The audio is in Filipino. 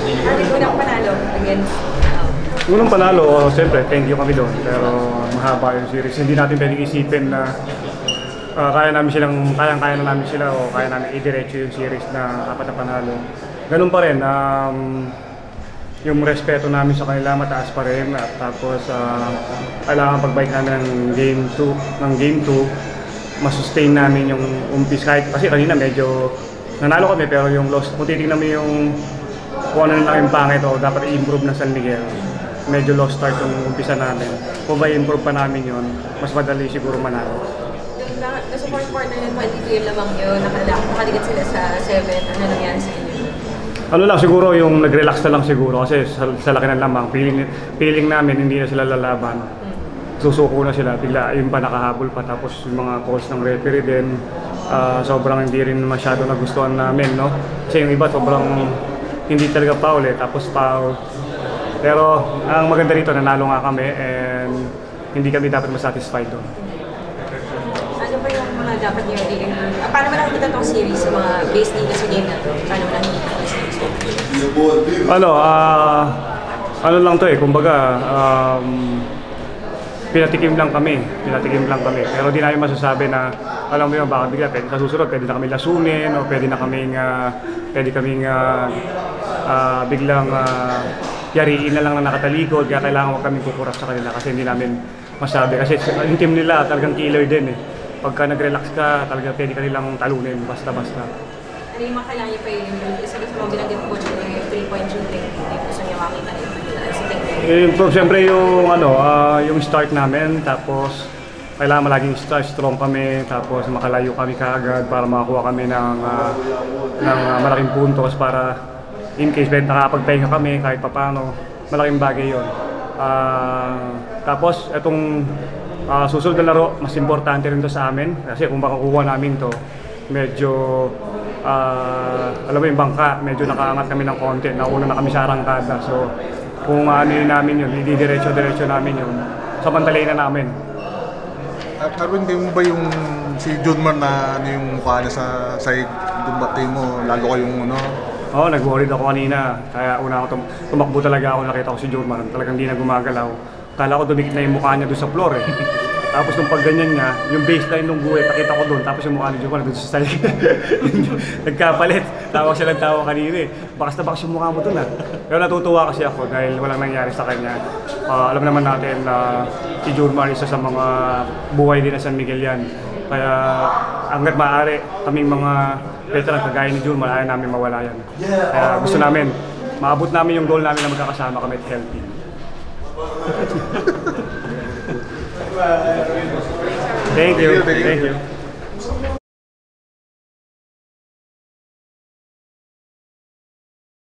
Ano yung unang panalo against? Unang panalo, siyempre, thank you kami doon. Pero mahaba yung series. Hindi natin pwedeng isipin na kaya na namin sila o kaya namin i-diretso yung series na apat na panalo. Ganun pa rin, yung respeto namin sa kanila mataas pa rin. At tapos, kailangan pagbalik namin ng game 2, masustain namin yung umpis. Kasi kanina medyo nanalo kami pero yung loss, kung titignan mo yung kung ano lang yung pangit o dapat i-improve ng San Miguel, medyo low start yung umpisa namin. Kung ba i-improve pa namin yun, mas madali siguro manalo. Nasa fourth quarter ng 22 lamang yun, nakaligat sila sa 7, ano nangyari sa inyo? Ano lang siguro yung nag-relax na lang siguro kasi sa laki ng lamang, feeling namin hindi na sila lalaban. Susuko na sila, bigla yung pa nakahabol pa tapos yung mga calls ng referee din, sobrang hindi rin masyado nagustuhan namin, no? Kasi yung iba sobrang hindi talaga foul tapos foul. Pero ang maganda rito, nanalo nga kami and hindi kami dapat masatisfied doon. Ano ba yung mga dapat nyo i-review? Paano ba nakikita itong series sa mga base dito sa game na ito? Paano ba nakikita itong series? Ano lang to kumbaga, pinatikim lang kami. Pero di namin masasabi na, alam mo yun, baka bigla, sa susunod, pwede na kami lasunin o pwede kaming biglang yariin na lang na nakatalikod, kaya kailangan huwag kaming kukurap sa kanila kasi hindi namin masabi. Kasi yung team nila talagang killer din Pagka nag-relax ka, talaga pwede ka nilang talunin, basta-basta. Ano yung mga kailangan nyo pa yung isa sa mga binanggit po yung 3-point shooting? Hindi gusto nyo makita sa technique? Siyempre yung start namin, tapos kailangan laging strong kami, tapos makalayo kami kaagad para makakuha kami ng malaking puntos para in case nakakapagpahinga kami kahit papano, malaking bagay yun. Tapos itong susunod na laro, mas importante rin to sa amin kasi kung makukuha namin to, medyo alam mo yung bangka, medyo nakaangat kami ng konti, nauna na kami sa arangkada. So kung ano yun namin yun, diretso namin yun, samantalayin na namin. Karwin, di mo ba yung si Junmar na yung mukha niya sa side dumbati mo, lalo kayong Oo, nag-worried ako kanina. Kaya una ako tumakbo talaga ako, nakita ko si Junmar. Talagang hindi na gumagalaw. Kala ko dumikit na yung mukha niya doon sa floor Tapos nung pagganyan niya, yung baseline ng buhay, pakita ko doon. Tapos yung mukha ni Junmar doon sa side. Nagkapalit. Tawag siya ng tawa kanina Bakas na bakas yung mukha mo doon Pero natutuwa kasi ako dahil walang nangyari sa kanya. Alam naman natin na si Junmar isa sa mga buhay din na San Miguel yan. Kaya hanggat maaari, kaming mga veteran kagaya ni Junmar, ayaw namin mawala yan. Kaya gusto namin, maabot namin yung goal namin na magkakasama kami at healthy. Thank you.